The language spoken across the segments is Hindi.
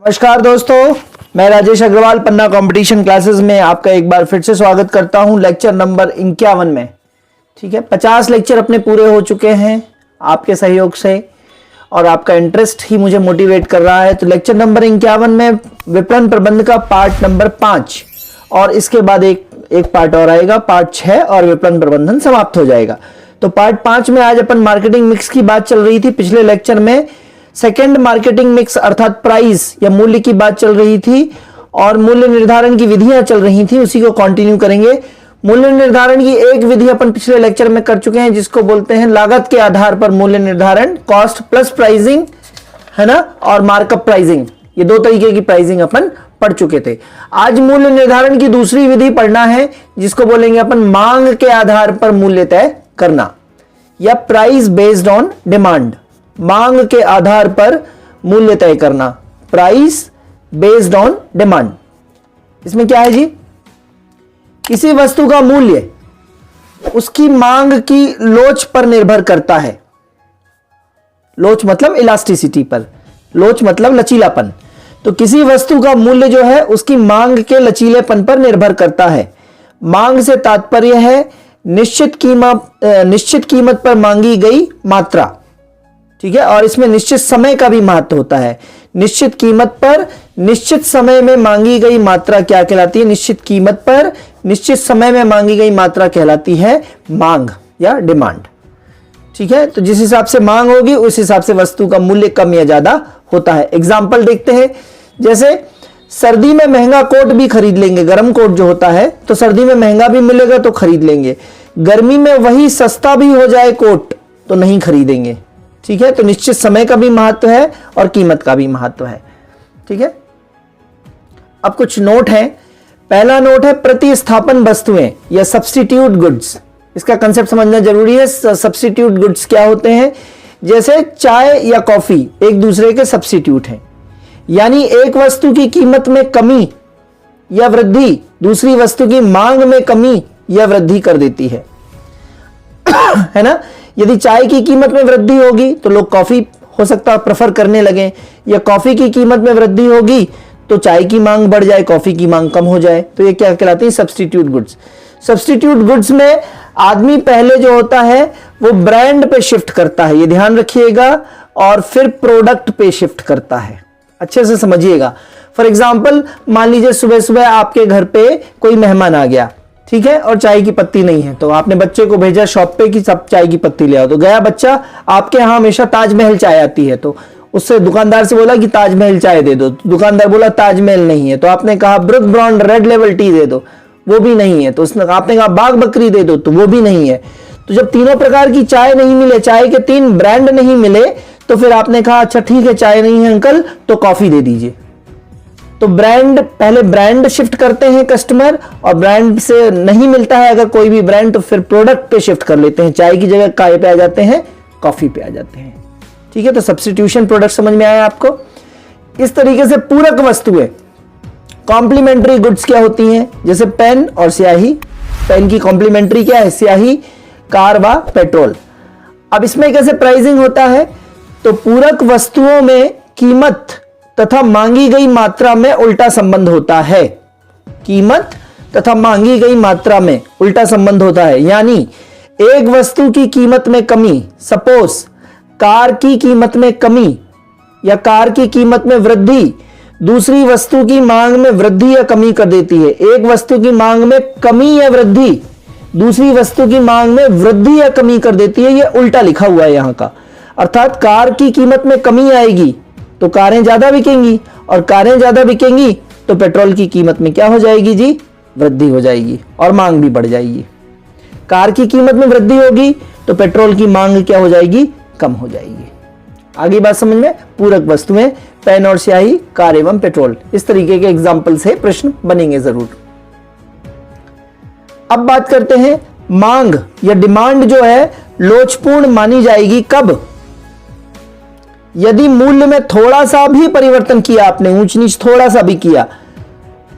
नमस्कार दोस्तों, मैं राजेश अग्रवाल पन्ना कंपटीशन क्लासेस में आपका एक बार फिर से स्वागत करता हूं लेक्चर नंबर 51 में। ठीक है, 50 लेक्चर अपने पूरे हो चुके हैं आपके सहयोग से और आपका इंटरेस्ट ही मुझे मोटिवेट कर रहा है। तो लेक्चर नंबर 51 में विपणन प्रबंध का पार्ट नंबर 5 और इसके बाद एक पार्ट और आएगा, पार्ट 6, और विपणन प्रबंधन समाप्त हो जाएगा। तो पार्ट 5 में आज अपन मार्केटिंग मिक्स की बात चल रही थी। पिछले लेक्चर में सेकेंड मार्केटिंग मिक्स अर्थात प्राइस या मूल्य की बात चल रही थी और मूल्य निर्धारण की विधियां चल रही थी, उसी को कंटिन्यू करेंगे। मूल्य निर्धारण की एक विधि अपन पिछले लेक्चर में कर चुके हैं जिसको बोलते हैं लागत के आधार पर मूल्य निर्धारण, कॉस्ट प्लस प्राइसिंग, है ना, और मार्कअप प्राइसिंग। ये दो तरीके की प्राइसिंग अपन पढ़ चुके थे। आज मूल्य निर्धारण की दूसरी विधि पढ़ना है जिसको बोलेंगे अपन मांग के आधार पर मूल्य तय करना या प्राइस बेस्ड ऑन डिमांड। मांग के आधार पर मूल्य तय करना, प्राइस बेस्ड ऑन डिमांड। इसमें क्या है जी, किसी वस्तु का मूल्य उसकी मांग की लोच पर निर्भर करता है। लोच मतलब इलास्टिसिटी पर, लोच मतलब लचीलापन। तो किसी वस्तु का मूल्य जो है उसकी मांग के लचीलेपन पर निर्भर करता है। मांग से तात्पर्य है निश्चित कीमत पर मांगी गई मात्रा। ठीक है, और इसमें निश्चित समय का भी महत्व होता है। निश्चित कीमत पर निश्चित समय में मांगी गई मात्रा क्या कहलाती है? निश्चित कीमत पर निश्चित समय में मांगी गई मात्रा कहलाती है मांग या डिमांड। ठीक है, तो जिस हिसाब से मांग होगी उस हिसाब से वस्तु का मूल्य कम या ज्यादा होता है। एग्जाम्पल देखते हैं, जैसे सर्दी में महंगा कोट भी खरीद लेंगे, गर्म कोट जो होता है, तो सर्दी में महंगा भी मिलेगा तो खरीद लेंगे। गर्मी में वही सस्ता भी हो जाए कोट तो नहीं खरीदेंगे। ठीक है, तो निश्चित समय का भी महत्व है और कीमत का भी महत्व है। ठीक है, अब कुछ नोट है। पहला नोट है प्रतिस्थापन वस्तुएं या सब्स्टिट्यूट गुड्स। इसका कंसेप्ट समझना जरूरी है। सब्स्टिट्यूट गुड्स क्या होते हैं? जैसे चाय या कॉफी एक दूसरे के सब्स्टिट्यूट हैं, यानी एक वस्तु की कीमत में कमी या वृद्धि दूसरी वस्तु की मांग में कमी या वृद्धि कर देती है है ना। यदि चाय की कीमत में वृद्धि होगी तो लोग कॉफी हो सकता है प्रेफर करने लगे, या कॉफी की कीमत में वृद्धि होगी तो चाय की मांग बढ़ जाए, कॉफी की मांग कम हो जाए। तो ये क्या कहलाती है? Substitute goods. सब्स्टिट्यूट गुड्स में आदमी पहले जो होता है वो ब्रांड पे शिफ्ट करता है, ये ध्यान रखिएगा, और फिर प्रोडक्ट पे शिफ्ट करता है। अच्छे से समझिएगा। फॉर एग्जाम्पल, मान लीजिए सुबह सुबह आपके घर पे कोई मेहमान आ गया, ठीक है, और चाय की पत्ती नहीं है, तो आपने बच्चे को भेजा शॉप पे कि सब चाय की पत्ती ले आओ। तो गया बच्चा, आपके यहाँ हमेशा ताजमहल चाय आती है, तो उससे दुकानदार से बोला कि ताजमहल चाय दे दो। तो दुकानदार बोला ताजमहल नहीं है। तो आपने कहा ब्रुक ब्रॉन्ड रेड लेवल टी दे दो, वो भी नहीं है। तो उसने आपने कहा बाग बकरी दे दो, तो वो भी नहीं है। तो जब तीनों प्रकार की चाय नहीं मिले, चाय के 3 ब्रांड नहीं मिले, तो फिर आपने कहा अच्छा ठीक है चाय नहीं है अंकल तो कॉफी दे दीजिए। तो पहले ब्रांड शिफ्ट करते हैं कस्टमर, और ब्रांड से नहीं मिलता है अगर कोई भी ब्रांड तो फिर प्रोडक्ट पे शिफ्ट कर लेते हैं। चाय की जगह काय पे आ जाते हैं, कॉफी पे आ जाते हैं। ठीक है, तो सब्स्टिट्यूशन प्रोडक्ट समझ में आया आपको। इस तरीके से पूरक वस्तुएं, कॉम्प्लीमेंट्री गुड्स क्या होती हैं? जैसे पेन और स्याही। पेन की कॉम्प्लीमेंट्री क्या है? स्याही, कार व पेट्रोल। अब इसमें कैसे प्राइसिंग होता है? तो पूरक वस्तुओं में कीमत तथा मांगी गई मात्रा में उल्टा संबंध होता है। कीमत तथा मांगी गई मात्रा में उल्टा संबंध होता है, यानी एक वस्तु की कीमत में कमी, सपोज कार की कीमत में कमी या कार की कीमत में वृद्धि दूसरी वस्तु की मांग में वृद्धि या कमी कर देती है। एक वस्तु की मांग में कमी या वृद्धि दूसरी वस्तु की मांग में वृद्धि या कमी कर देती है। यह उल्टा लिखा हुआ है यहां का। अर्थात कार की कीमत में कमी आएगी तो कारें ज्यादा बिकेंगी, और कारें ज्यादा बिकेंगी तो पेट्रोल की कीमत में क्या हो जाएगी जी? वृद्धि हो जाएगी और मांग भी बढ़ जाएगी। कार की कीमत में वृद्धि होगी तो पेट्रोल की मांग क्या हो जाएगी? कम हो जाएगी। आगे बात समझ में? पूरक वस्तुएं, पेन और स्याही, कार एवं पेट्रोल, इस तरीके के एग्जाम्पल से प्रश्न बनेंगे जरूर। अब बात करते हैं मांग या डिमांड जो है लोचपूर्ण मानी जाएगी कब? यदि मूल्य में थोड़ा सा भी परिवर्तन किया आपने, ऊंच नीच थोड़ा सा भी किया,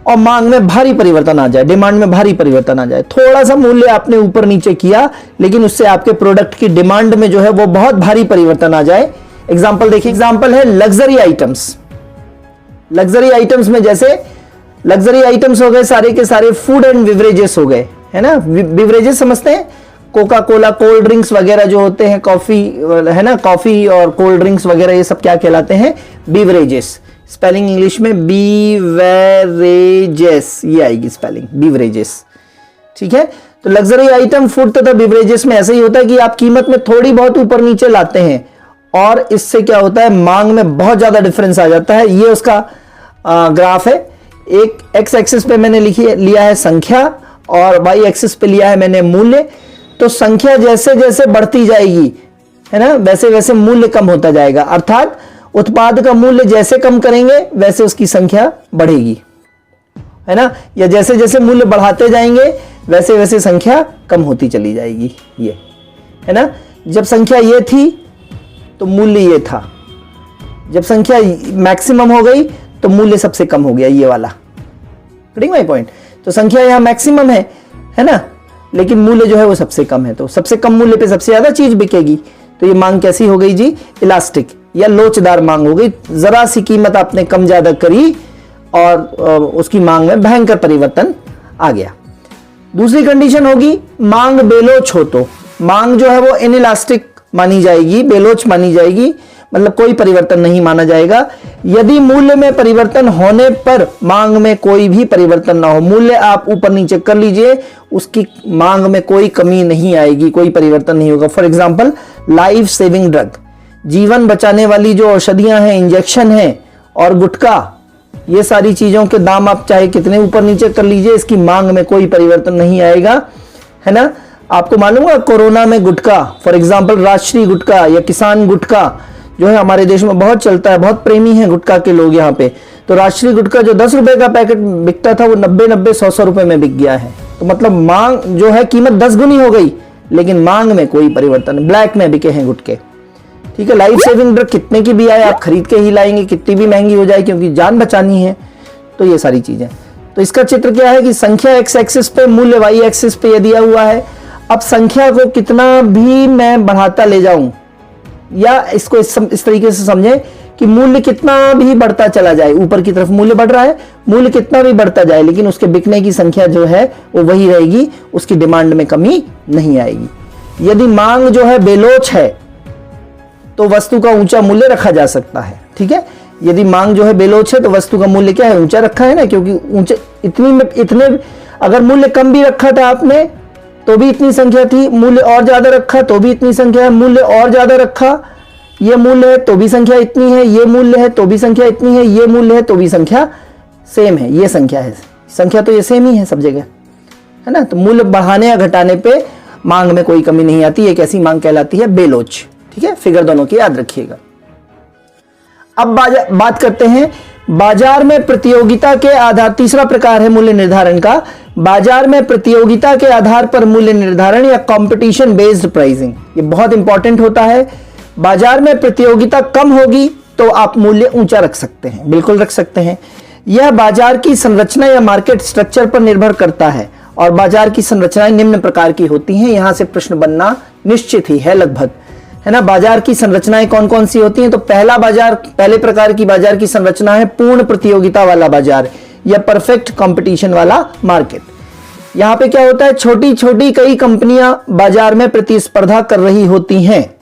और मांग में भारी परिवर्तन आ जाए, डिमांड में भारी परिवर्तन आ जाए। थोड़ा सा मूल्य आपने ऊपर नीचे किया लेकिन उससे आपके प्रोडक्ट की डिमांड में जो है वो बहुत भारी परिवर्तन आ जाए। एग्जाम्पल देखिए, एग्जाम्पल है लग्जरी आइटम्स। लग्जरी आइटम्स में जैसे लग्जरी आइटम्स हो गए सारे के सारे, फूड एंड बिवरेजेस हो गए, है ना। बिवरेजेस समझते हैं, कोका कोला, कोल्ड ड्रिंक्स वगैरह जो होते हैं, कॉफी है ना, कॉफी और कोल्ड ड्रिंक्स वगैरह, ये सब क्या कहलाते हैं? बिवरेजेस। स्पेलिंग इंग्लिश में बीवरेजेस, ये आएगी स्पेलिंग, बिवरेजेस। ठीक है, तो लग्जरी आइटम, फूड तथा बिवरेजेस में ऐसा ही होता है कि आप कीमत में थोड़ी बहुत ऊपर नीचे लाते हैं और इससे क्या होता है, मांग में बहुत ज्यादा डिफरेंस आ जाता है। ये उसका ग्राफ है। एक एक्स एक्सिस पे मैंने लिया है संख्या और वाई एक्सिस पे लिया है मैंने मूल्य। तो संख्या जैसे जैसे बढ़ती जाएगी, है ना, वैसे वैसे मूल्य कम होता जाएगा। अर्थात उत्पाद का मूल्य जैसे कम करेंगे वैसे उसकी संख्या बढ़ेगी, है ना, या जैसे जैसे मूल्य बढ़ाते जाएंगे वैसे वैसे संख्या कम होती चली जाएगी। ये है ना, जब संख्या ये थी तो मूल्य ये था, जब संख्या मैक्सिमम हो गई तो मूल्य सबसे कम हो गया, ये वाला। Getting my point? तो संख्या यहां मैक्सिमम है ना, लेकिन मूल्य जो है वो सबसे कम है। तो सबसे कम मूल्य पे सबसे ज्यादा चीज बिकेगी। तो ये मांग कैसी हो गई जी? इलास्टिक या लोचदार मांग हो गई। जरा सी कीमत आपने कम ज्यादा करी और उसकी मांग में भयंकर परिवर्तन आ गया। दूसरी कंडीशन होगी मांग बेलोच हो, तो मांग जो है वो इनइलास्टिक मानी जाएगी, बेलोच मानी जाएगी, मतलब कोई परिवर्तन नहीं माना जाएगा। यदि मूल्य में परिवर्तन होने पर मांग में कोई भी परिवर्तन ना हो, मूल्य आप ऊपर नीचे कर लीजिए, उसकी मांग में कोई कमी नहीं आएगी, कोई परिवर्तन नहीं होगा। For example life saving drug, जीवन बचाने वाली जो औषधियां हैं, इंजेक्शन है और गुटखा, ये सारी चीजों के दाम आप चाहे कितने ऊपर नीचे कर लीजिए, इसकी मांग में कोई परिवर्तन नहीं आएगा, है ना। आपको मालूम है कोरोना में गुटखा, फॉर एग्जांपल राष्ट्रीय गुटखा या किसान गुटखा जो है हमारे देश में बहुत चलता है, बहुत प्रेमी हैं गुटखा के लोग यहाँ पे। तो राष्ट्रीय गुटखा जो 10 रुपए का पैकेट बिकता था वो 90-90, 100-100 रुपए में बिक गया है। तो मतलब मांग जो है, कीमत 10 गुनी हो गई, लेकिन मांग में कोई परिवर्तन, ब्लैक में बिके हैं गुटके। ठीक है, लाइफ सेविंग ड्रग कितने की भी आए आप खरीद के ही लाएंगे, कितनी भी महंगी हो जाए, क्योंकि जान बचानी है। तो ये सारी चीजें। तो इसका चित्र क्या है कि संख्या एक्स एक्सिस पे, मूल्य वाई एक्सिस पे ये दिया हुआ है। अब संख्या को कितना भी मैं बढ़ाता ले जाऊं, या इसको इस तरीके से समझें कि मूल्य कितना भी बढ़ता चला जाए, ऊपर की तरफ मूल्य बढ़ रहा है, मूल्य कितना भी बढ़ता जाए, लेकिन उसके बिकने की संख्या जो है वो वही रहेगी, उसकी डिमांड में कमी नहीं आएगी। यदि मांग जो है बेलोच है तो वस्तु का ऊंचा मूल्य रखा जा सकता है। ठीक है, यदि मांग जो है बेलोच है तो वस्तु का मूल्य क्या है, ऊंचा रखा है ना, क्योंकि ऊंचे इतने अगर मूल्य कम भी रखा था आपने तो भी इतनी संख्या थी, मूल्य और ज्यादा रखा तो भी इतनी संख्या है, मूल्य और ज्यादा रखा, ये मूल्य है तो भी संख्या इतनी है, ये मूल्य है तो भी संख्या इतनी है, ये मूल्य है तो भी संख्या सेम है, ये संख्या है, संख्या तो ये सेम ही है सब जगह, है ना। तो मूल्य बढ़ाने या घटाने पे मांग में कोई कमी नहीं आती, एक ऐसी मांग कहलाती है बेलोच। ठीक है, फिगर दोनों की याद रखिएगा। अब बात करते हैं बाजार में प्रतियोगिता के आधार, तीसरा प्रकार है मूल्य निर्धारण का, बाजार में प्रतियोगिता के आधार पर मूल्य निर्धारण या कंपटीशन बेस्ड प्राइसिंग। ये बहुत इंपॉर्टेंट होता है। बाजार में प्रतियोगिता कम होगी तो आप मूल्य ऊंचा रख सकते हैं, बिल्कुल रख सकते हैं। यह बाजार की संरचना या मार्केट स्ट्रक्चर पर निर्भर करता है और बाजार की संरचनाएं निम्न प्रकार की होती हैं। यहां से प्रश्न बनना निश्चित ही है लगभग, है ना। बाजार की संरचनाएं कौन कौन सी होती हैं? तो पहले प्रकार की बाजार की संरचना है पूर्ण प्रतियोगिता वाला बाजार या परफेक्ट कंपटीशन वाला मार्केट। यहां पे क्या होता है, छोटी छोटी कई कंपनियां बाजार में प्रतिस्पर्धा कर रही होती हैं।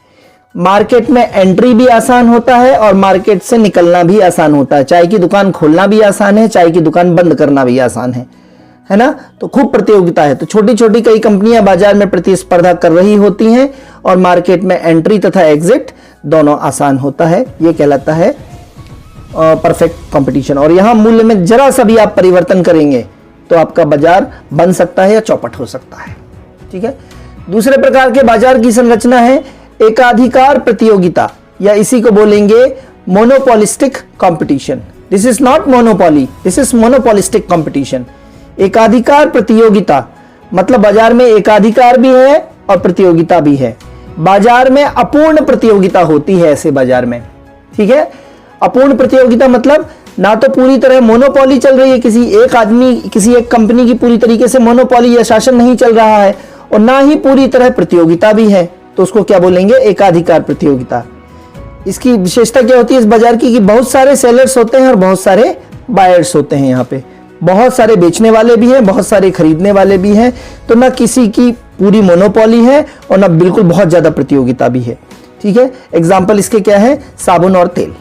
मार्केट में एंट्री भी आसान होता है और मार्केट से निकलना भी आसान होता है। चाय की दुकान खोलना भी आसान है, चाय की दुकान बंद करना भी आसान है ना। तो खूब प्रतियोगिता है। तो छोटी छोटी कई कंपनियां बाजार में प्रतिस्पर्धा कर रही होती हैं और मार्केट में एंट्री तथा एग्जिट दोनों आसान होता है। यह कहलाता है परफेक्ट कंपटीशन। और यहां मूल्य में जरा सा भी आप परिवर्तन करेंगे तो आपका बाजार बन सकता है या चौपट हो सकता है। ठीक है, दूसरे प्रकार के बाजार की संरचना है एकाधिकार प्रतियोगिता या इसी को बोलेंगे monopolistic competition. This is not monopoly, this is monopolistic competition. एकाधिकार प्रतियोगिता मतलब बाजार में एकाधिकार भी है और प्रतियोगिता भी है। बाजार में अपूर्ण प्रतियोगिता होती है ऐसे बाजार में। ठीक है, अपूर्ण प्रतियोगिता मतलब ना तो पूरी तरह मोनोपोली चल रही है, किसी एक आदमी किसी एक कंपनी की पूरी तरीके से मोनोपोली या शासन नहीं चल रहा है, और ना ही पूरी तरह प्रतियोगिता भी है, तो उसको क्या बोलेंगे, एकाधिकार प्रतियोगिता। इसकी विशेषता क्या होती है इस बाजार की कि बहुत सारे सेलर्स होते हैं और बहुत सारे बायर्स होते हैं। यहाँ पे बहुत सारे बेचने वाले भी हैं, बहुत सारे खरीदने वाले भी हैं। तो ना किसी की पूरी मोनोपोली है और ना बिल्कुल बहुत ज्यादा प्रतियोगिता भी है। ठीक है, एग्जाम्पल इसके क्या है, साबुन और तेल।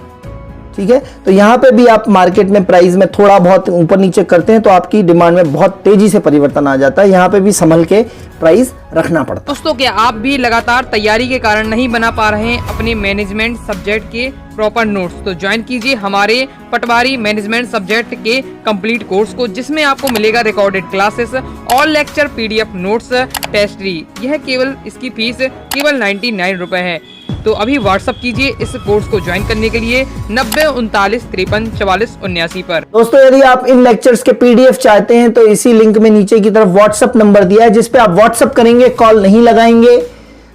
ठीक है, तो यहाँ पे भी आप मार्केट में प्राइस में थोड़ा बहुत ऊपर नीचे करते हैं तो आपकी डिमांड में बहुत तेजी से परिवर्तन आ जाता है। यहाँ पे भी संभल के प्राइस रखना पड़ता है। दोस्तों, क्या आप भी लगातार तैयारी के कारण नहीं बना पा रहे हैं अपने मैनेजमेंट सब्जेक्ट के प्रॉपर नोट्स, तो ज्वाइन कीजिए हमारे पटवारी मैनेजमेंट सब्जेक्ट के कंप्लीट कोर्स को, जिसमें आपको मिलेगा recorded classes, all lecture PDF notes, test री। यह केवल इसकी फीस केवल 99 रुपए है। तो अभी व्हाट्सअप कीजिए इस कोर्स को ज्वाइन करने के लिए 90 39 53 44 79 पर। दोस्तों, यदि आप इन लेक्चर्स के पीडीएफ चाहते हैं तो इसी लिंक में नीचे की तरफ व्हाट्सअप नंबर दिया है, जिस पे आप व्हाट्सअप करेंगे, कॉल नहीं लगाएंगे।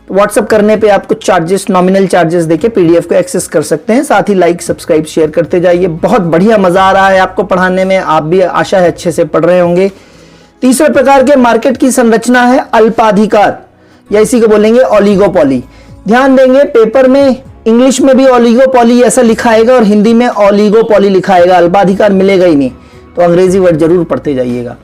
व्हाट्सअप करने पे आप कुछ चार्जेस, नॉमिनल चार्जेस देके पीडीएफ को एक्सेस कर सकते हैं। साथ ही लाइक, सब्सक्राइब, शेयर करते जाइए। बहुत बढ़िया मजा आ रहा है आपको पढ़ाने में, आप भी आशा है अच्छे से पढ़ रहे होंगे। तीसरे प्रकार के मार्केट की संरचना है अल्पाधिकार, या इसी को बोलेंगे ओलिगोपॉली। ध्यान देंगे, पेपर में इंग्लिश में भी ओलिगोपॉली ऐसा लिखा आएगा और हिंदी में ओलिगोपॉली लिखा आएगा, अल्पाधिकार मिलेगा ही नहीं। तो अंग्रेजी वर्ड जरूर पढ़ते जाइएगा।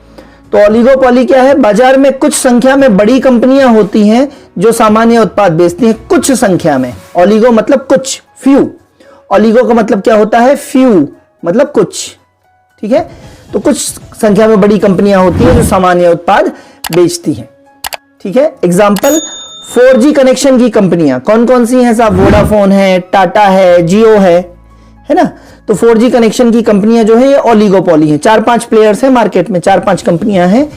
तो ओलिगोपॉली क्या है, बाजार में कुछ संख्या में बड़ी कंपनियां होती हैं जो सामान्य उत्पाद बेचती हैं, कुछ संख्या में। ओलिगो मतलब कुछ, फ्यू। ओलिगो का मतलब क्या होता है, फ्यू मतलब कुछ। ठीक है, तो कुछ संख्या में बड़ी कंपनियां होती हैं जो सामान्य उत्पाद बेचती हैं। ठीक है, एग्जाम्पल 4G कनेक्शन की कंपनियां कौन कौन सी हैं साहब, वोडाफोन है, टाटा है, जियो है ना। तो 4G कनेक्शन की कंपनियां जो है ये ओलिगोपॉली हैं। 4-5 प्लेयर्स हैं मार्केट में, 4-5 कंपनियां हैं।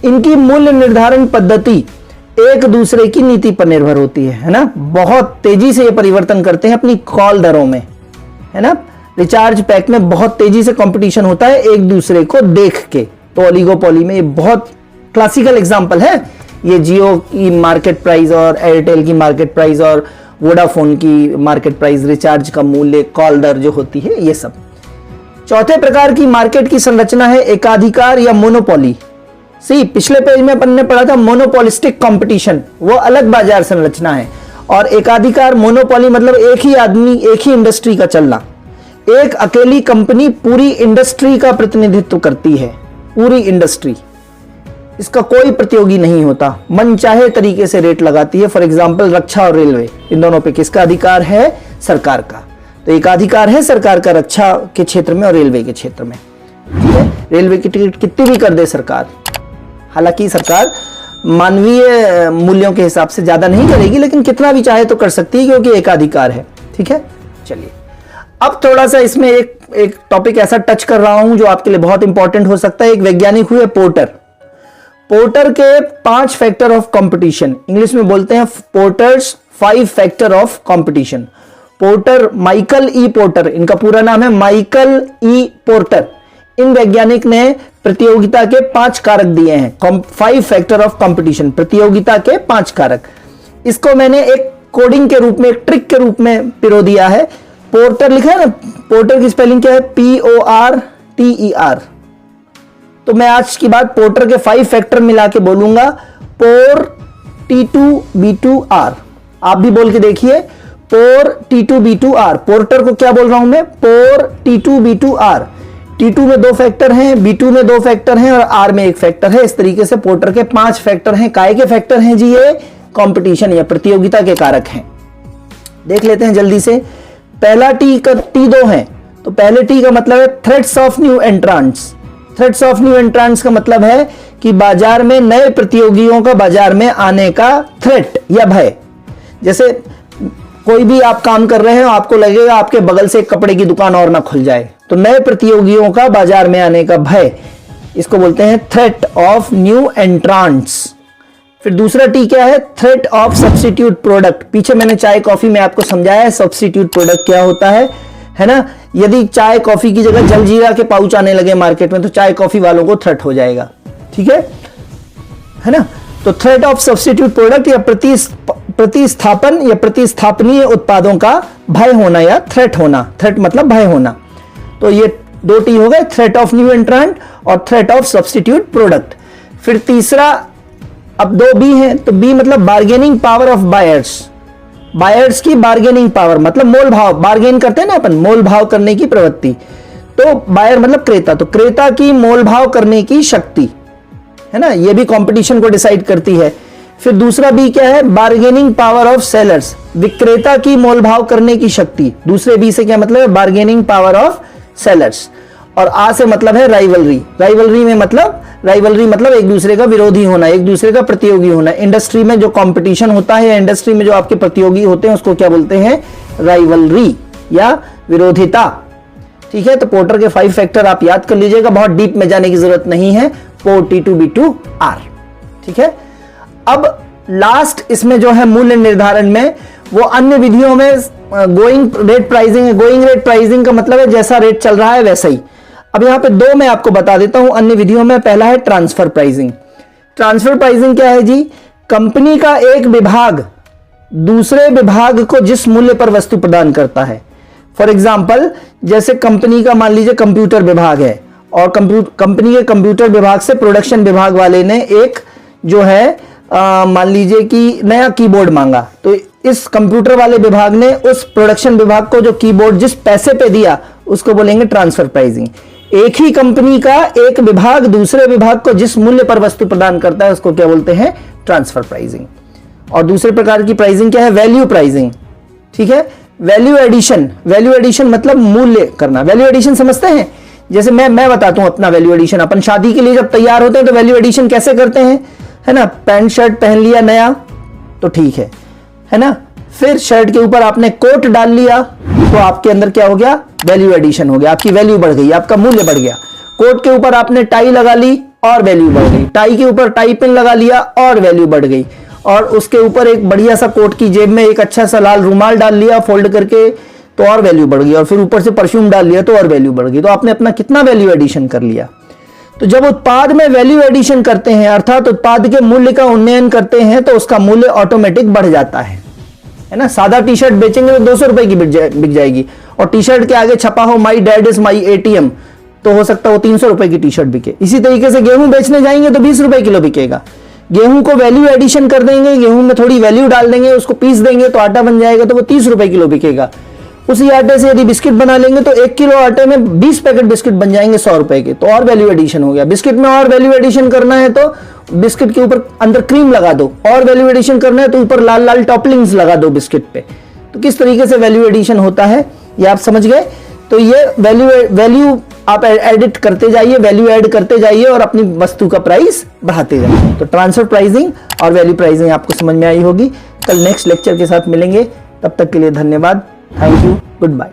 इनकी मूल्य निर्धारण पद्धति एक दूसरे की नीति पर निर्भर होती है ना। बहुत तेजी से ये परिवर्तन करते हैं अपनी कॉल दरों में, है ना। रिचार्ज पैक में बहुत तेजी से कंपटीशन होता है एक दूसरे को देख के। तो ओलिगोपॉली में ये बहुत क्लासिकल एग्जाम्पल है। ये जियो की मार्केट प्राइस और एयरटेल की मार्केट प्राइस और वोडाफोन की मार्केट प्राइस, रिचार्ज का मूल्य, कॉल दर जो होती है, ये सब। चौथे प्रकार की मार्केट की संरचना है एकाधिकार या मोनोपोली। पिछले पेज में अपन ने पढ़ा था मोनोपोलिस्टिक कंपटीशन, वो अलग बाजार संरचना है। और एकाधिकार, मोनोपोली मतलब एक ही आदमी, एक ही इंडस्ट्री का चलना। एक अकेली कंपनी पूरी इंडस्ट्री का प्रतिनिधित्व करती है, पूरी इंडस्ट्री। इसका कोई प्रतियोगी नहीं होता, मन चाहे तरीके से रेट लगाती है। फॉर एग्जांपल रक्षा और रेलवे, इन दोनों पे किसका अधिकार है, सरकार का। तो एकाधिकार है सरकार का रक्षा के क्षेत्र में और रेलवे के क्षेत्र में। ठीक है, रेलवे की टिकट कितनी भी कर दे सरकार, हालांकि सरकार मानवीय मूल्यों के हिसाब से ज्यादा नहीं करेगी, लेकिन कितना भी चाहे तो कर सकती है क्योंकि एकाधिकार है। ठीक है, चलिए अब थोड़ा सा इसमें एक टॉपिक ऐसा टच कर रहा हूं जो आपके लिए बहुत इंपॉर्टेंट हो सकता है। एक वैज्ञानिक हुए पोर्टर। पोर्टर के 5 फैक्टर ऑफ कंपटीशन, इंग्लिश में बोलते हैं porters 5 factor of competition. Porter, Michael E porter, इनका पूरा नाम है माइकल ई पोर्टर। इन वैज्ञानिक ने प्रतियोगिता के 5 कारक दिए हैं, 5 फैक्टर ऑफ कंपटीशन, प्रतियोगिता के 5 कारक। इसको मैंने एक कोडिंग के रूप में, एक ट्रिक के रूप में पिरो दिया है। पोर्टर लिखा है ना, पोर्टर की स्पेलिंग क्या है, PORTER। तो मैं आज की बात पोर्टर के 5 फैक्टर मिला के बोलूंगा, पोर T2B2R। आप भी बोल के देखिए, पोर T2B2R। पोर्टर को क्या बोल रहा हूं मैं, पोर T2B2R। T2 में 2 फैक्टर हैं, B2 में 2 फैक्टर हैं और R में 1 फैक्टर है। इस तरीके से पोर्टर के 5 फैक्टर हैं। काय के फैक्टर हैं जी, ये कंपटीशन या प्रतियोगिता के कारक हैं। देख लेते हैं जल्दी से। पहला T2 है, तो पहले T का मतलब है threats of new entrants. Threats of new entrants का मतलब है कि बाजार में नए प्रतियोगियों का बाजार में आने का थ्रेट या भय। जैसे कोई भी आप काम कर रहे हो, आपको लगेगा आपके बगल से एक कपड़े की दुकान और ना खुल जाए, तो नए प्रतियोगियों का बाजार में आने का भय, इसको बोलते हैं थ्रेट ऑफ न्यू एंट्रांट्स। फिर दूसरा टी क्या है, थ्रेट ऑफ सब्स्टिट्यूट प्रोडक्ट। पीछे मैंने चाय कॉफी में आपको समझाया है सब्स्टिट्यूट प्रोडक्ट क्या होता है ना। यदि चाय कॉफी की जगह जलजीरा के पाउच आने लगे मार्केट में तो चाय कॉफी वालों को थ्रेट हो जाएगा। ठीक है ना। तो थ्रेट ऑफ सब्स्टिट्यूट प्रोडक्ट या प्रतिस्थापन या प्रतिस्थापनीय उत्पादों का भय होना या थ्रेट होना। थ्रेट मतलब भय होना। तो ये 2 टी हो गए, थ्रेट ऑफ न्यू एंट्रांट और थ्रेट ऑफ सब्स्टिट्यूट प्रोडक्ट। फिर तीसरा, अब 2 बी हैं, तो बी मतलब bargaining power of buyers. Buyers की बार्गेनिंग पावर मतलब मोल भाव, बार्गेन करते हैं ना अपन, मोल भाव करने की प्रवृत्ति। तो बायर मतलब क्रेता, तो क्रेता की मोल भाव करने की शक्ति है ना, ये भी कंपटीशन को डिसाइड करती है। फिर दूसरा बी क्या है, बार्गेनिंग पावर ऑफ सेलर्स, विक्रेता की मोल भाव करने की शक्ति। दूसरे बी से क्या मतलब है, बार्गेनिंग पावर ऑफ सेलर्स। और आ से मतलब है राइवलरी, राइवलरी में मतलब, राइवलरी मतलब एक दूसरे का विरोधी होना, एक दूसरे का प्रतियोगी होना। इंडस्ट्री में जो कंपटीशन होता है या इंडस्ट्री में जो आपके प्रतियोगी होते हैं उसको क्या बोलते हैं, राइवलरी या विरोधिता। ठीक है, तो पोर्टर के 5 फैक्टर आप याद कर लीजिएगा, बहुत डीप में जाने की जरूरत नहीं है। Port T2B2R। ठीक है, अब लास्ट इसमें जो है मूल्य निर्धारण में, वो अन्य विधियों में गोइंग रेट प्राइसिंग है। गोइंग रेट प्राइसिंग का मतलब है जैसा रेट चल रहा है वैसा ही। अब यहां पे 2 मैं आपको बता देता हूं अन्य विधियों में। पहला है ट्रांसफर प्राइसिंग। ट्रांसफर प्राइसिंग क्या है जी, कंपनी का एक विभाग दूसरे विभाग को जिस मूल्य पर वस्तु प्रदान करता है। फॉर एग्जाम्पल, जैसे कंपनी का मान लीजिए कंप्यूटर विभाग है और कंपनी के कंप्यूटर विभाग से प्रोडक्शन विभाग वाले ने एक जो है मान लीजिए कि नया कीबोर्ड मांगा, तो इस कंप्यूटर वाले विभाग ने उस प्रोडक्शन विभाग को जो कीबोर्ड जिस पैसे पे दिया उसको बोलेंगे ट्रांसफर प्राइसिंग। एक ही कंपनी का एक विभाग दूसरे विभाग को जिस मूल्य पर वस्तु प्रदान करता है उसको क्या बोलते हैं, ट्रांसफर प्राइसिंग। और दूसरे प्रकार की प्राइसिंग क्या है, वैल्यू प्राइसिंग। ठीक है, वैल्यू एडिशन, वैल्यू एडिशन मतलब मूल्य करना। वैल्यू एडिशन समझते हैं, जैसे मैं बताता हूं अपना वैल्यू एडिशन। अपन शादी के लिए जब तैयार होते हैं तो वैल्यू एडिशन कैसे करते हैं, है ना, पैंट शर्ट पहन लिया नया तो ठीक है ना, फिर शर्ट के ऊपर आपने कोट डाल लिया तो आपके अंदर क्या हो गया, वैल्यू एडिशन हो गया, आपकी वैल्यू बढ़ गई, आपका मूल्य बढ़ गया। कोट के ऊपर आपने टाई लगा ली और वैल्यू बढ़ गई, टाई के ऊपर टाई पिन लगा लिया और वैल्यू बढ़ गई, और उसके ऊपर एक बढ़िया सा कोट की जेब में एक अच्छा सा लाल रुमाल डाल लिया फोल्ड करके तो और वैल्यू बढ़ गई, और फिर ऊपर से परफ्यूम डाल लिया तो और वैल्यू बढ़ गई। तो आपने अपना कितना वैल्यू एडिशन कर लिया। तो जब उत्पाद में वैल्यू एडिशन करते हैं अर्थात उत्पाद के मूल्य का उन्नयन करते हैं तो उसका मूल्य ऑटोमेटिक बढ़ जाता है ना। सादा टी शर्ट बेचेंगे तो 200 रुपए की बिक जाएगी, और टी शर्ट के आगे छपा हो my dad is my ATM तो हो सकता है वो 300 रुपए की टी शर्ट बिके। इसी तरीके से गेहूं बेचने जाएंगे तो 20 रुपए किलो बिकेगा। गेहूं को वैल्यू एडिशन कर देंगे, गेहूं में थोड़ी वैल्यू डाल देंगे, उसको पीस देंगे तो आटा बन जाएगा तो वो 30 रुपए किलो बिकेगा। उसी आटे से यदि बिस्किट बना लेंगे तो 1 किलो आटे में 20 पैकेट बिस्किट बन जाएंगे 100 रुपए के, तो और वैल्यू एडिशन हो गया। बिस्किट में और वैल्यू एडिशन करना है तो बिस्किट के ऊपर अंदर क्रीम लगा दो, और वैल्यू एडिशन करना है तो ऊपर लाल लाल टॉपलिंग्स लगा दो बिस्किट पे। तो किस तरीके से वैल्यू एडिशन होता है ये आप समझ गए। तो ये वैल्यू आप एडिट करते जाइए, वैल्यू ऐड करते जाइए और अपनी वस्तु का प्राइस बढ़ाते जाइए। तो ट्रांसफर प्राइसिंग और वैल्यू प्राइसिंग आपको समझ में आई होगी। कल नेक्स्ट लेक्चर के साथ मिलेंगे, तब तक के लिए धन्यवाद, थैंक यू, गुड बाय।